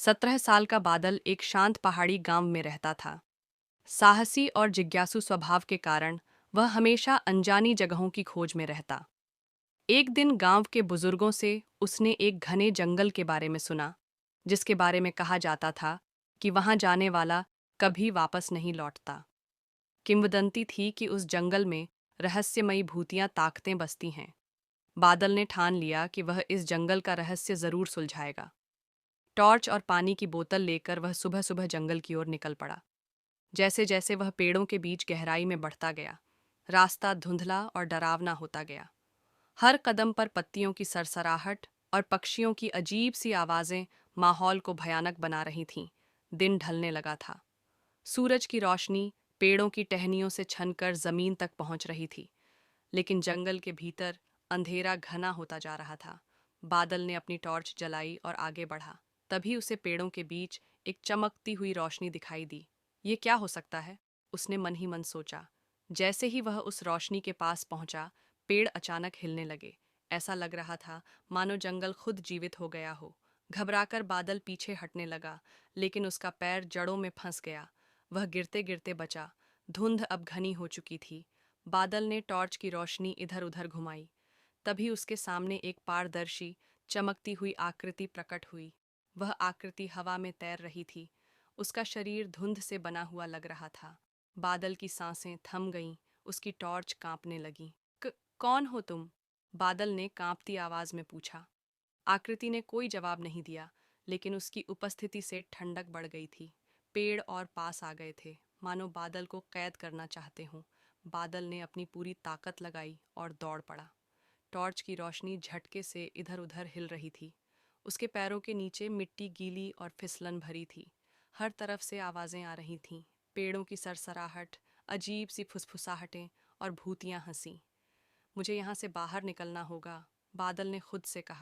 17 साल का बादल एक शांत पहाड़ी गांव में रहता था। साहसी और जिज्ञासु स्वभाव के कारण वह हमेशा अनजानी जगहों की खोज में रहता। एक दिन गांव के बुजुर्गों से उसने एक घने जंगल के बारे में सुना, जिसके बारे में कहा जाता था कि वहां जाने वाला कभी वापस नहीं लौटता। किंवदंती थी कि उस जंगल में रहस्यमयी भूतियां ताकतें बसती हैं। बादल ने ठान लिया कि वह इस जंगल का रहस्य जरूर सुलझाएगा। टॉर्च और पानी की बोतल लेकर वह सुबह सुबह जंगल की ओर निकल पड़ा। जैसे जैसे वह पेड़ों के बीच गहराई में बढ़ता गया, रास्ता धुंधला और डरावना होता गया। हर कदम पर पत्तियों की सरसराहट और पक्षियों की अजीब सी आवाजें माहौल को भयानक बना रही थीं। दिन ढलने लगा था। सूरज की रोशनी पेड़ों की टहनियों से छनकर जमीन तक पहुंच रही थी, लेकिन जंगल के भीतर अंधेरा घना होता जा रहा था। बादल ने अपनी टॉर्च जलाई और आगे बढ़ा। तभी उसे पेड़ों के बीच एक चमकती हुई रोशनी दिखाई दी। ये क्या हो सकता है? उसने मन ही मन सोचा। जैसे ही वह उस रोशनी के पास पहुंचा, पेड़ अचानक हिलने लगे। ऐसा लग रहा था मानो जंगल खुद जीवित हो गया हो। घबराकर बादल पीछे हटने लगा, लेकिन उसका पैर जड़ों में फंस गया। वह गिरते गिरते बचा। धुंध अब घनी हो चुकी थी। बादल ने टॉर्च की रोशनी इधर उधर घुमाई। तभी उसके सामने एक पारदर्शी, चमकती हुई आकृति प्रकट हुई। वह आकृति हवा में तैर रही थी। उसका शरीर धुंध से बना हुआ लग रहा था। बादल की सांसें थम गईं, उसकी टॉर्च कांपने लगी। कौन हो तुम? बादल ने कांपती आवाज में पूछा। आकृति ने कोई जवाब नहीं दिया, लेकिन उसकी उपस्थिति से ठंडक बढ़ गई थी। पेड़ और पास आ गए थे, मानो बादल को कैद करना चाहते हों। बादल ने अपनी पूरी ताकत लगाई और दौड़ पड़ा। टॉर्च की रोशनी झटके से इधर उधर हिल रही थी। उसके पैरों के नीचे मिट्टी गीली और फिसलन भरी थी। हर तरफ से आवाजें आ रही थीं। पेड़ों की सरसराहट, अजीब सी फुसफुसाहटें और भूतियां हंसी। मुझे यहाँ से बाहर निकलना होगा, बादल ने खुद से कहा।